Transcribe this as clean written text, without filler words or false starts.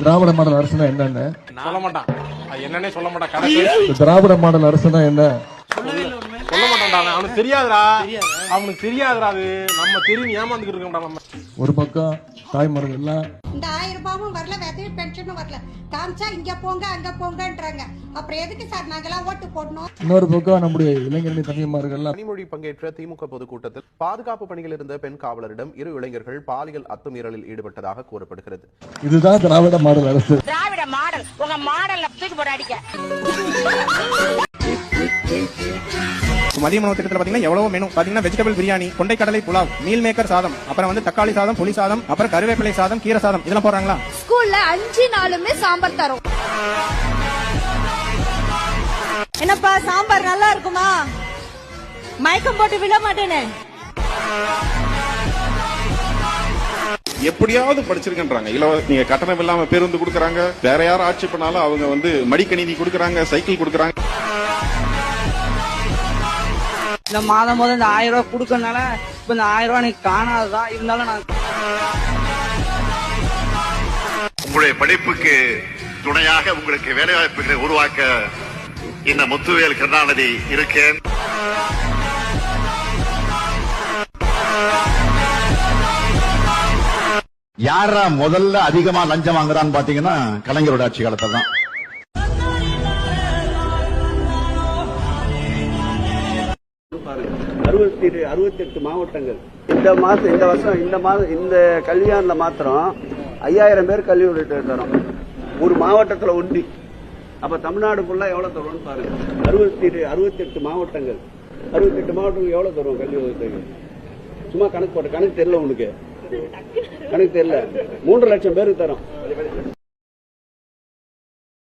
திராவிட model அரசுனா என்னன்னு சொல்ல மாட்டான். என்னன்னே சொல்ல மாட்டான். திராவிட மாடல் அரசுனா என்ன சொல்ல மாட்டான்டா. அவனுக்கு தெரியாதுடா. அவனுக்கு தெரியாதுடா. அது நம்ம தெரியும் ஏமாந்துக்கிட்டு இருக்கோம்டா நம்ம. ஒரு பக்கம் தாய்மார்கள் எல்லாம் இந்த 1000 ரூபாயும் வரல, விதவை பென்ஷனும் வரல. காமிச்சா இங்க போங்க அங்க போங்கன்றாங்க. அப்புறம் எதுக்கு சார் நாங்கெல்லாம் ஓட்டு போடணும்? இன்னொரு பக்கம் நம்முடைய இளைஞரணி தம்பிமார்கள் எல்லாம் கனிமொழி பங்கேற்ற திமுக பொதுக்கூட்டத்தில் பாதுகாப்பு பணியில் இருந்த பெண் காவலரிடம் 2 இளைஞர்கள் பாலியல் அத்துமீறலில் ஈடுபட்டதாக கூறப்படுகிறது. இதுதான் திராவிட மாடல் அரசு. திராவிட மாடல் உங்க மாடல்ல தூக்கி போட அடிக்க. மதிய உணவு திட்டத்தில் பாத்தீங்கன்னா எவ்வளவு மெனு பாத்தீங்கன்னா வெஜிடபிள் பிரியாணி, கொண்டை கடலை புலாவ், மீல் மேக்கர் சாதம், அப்புறம் வந்து தக்காளி சாதம், புளி சாதம், அப்புறம் கருவேப்பிலை சாதம், கீரை சாதம் இதெல்லாம் போடுறாங்களா? ஸ்கூல்ல 5 நாளுமே சாம்பார் தரும். என்னப்பா சாம்பார் நல்லா இருக்குமா? மயக்கம் போட்டு விழ மாட்டேனே. எப்படியாவது படிச்சிருக்கன்றாங்க. நீங்க கட்டணம் இல்லாம பேருந்து கொடுக்கறாங்க. வேற யாரும் ஆட்சி பண்ணாலும் அவங்க வந்து மடிக்கணினி கொடுக்கறாங்க, சைக்கிள் கொடுக்கறாங்க. இந்த மாதம் போது இந்த 1000 ரூபாய் கொடுக்கறதுனால இப்ப இந்த 1000 ரூபாய் எனக்கு காணாதுதான். இருந்தாலும் நான் உங்களுடைய படிப்புக்கு துணையாக உங்களுக்கு வேலை வாய்ப்புகளை உருவாக்க இந்த முத்துவேல் கருணாநிதி இருக்கேன். யாரா முதல்ல அதிகமா லஞ்சம் வாங்குறான்னு பாத்தீங்கன்னா கலைஞரோட ஆட்சி காலத்துல தான். பாருங்க 68 மாவட்டங்கள் இந்த கல்வியாண்டுல மாத்திரம் 5000 பேர் கல்வி உதவி தரோம் ஒரு மாவட்டத்துல ஒண்டி. அப்ப தமிழ்நாடு ஃபுல்லா எவ்வளவு தருவோம்னு பாருங்க. 68 மாவட்டங்கள் எவ்வளவு தருவோம் கல்வி உதவி? சும்மா கணக்கு தெரியல உனக்கு? கணக்கு தெரியல. 3 லட்சம் பேருக்கு தரோம்.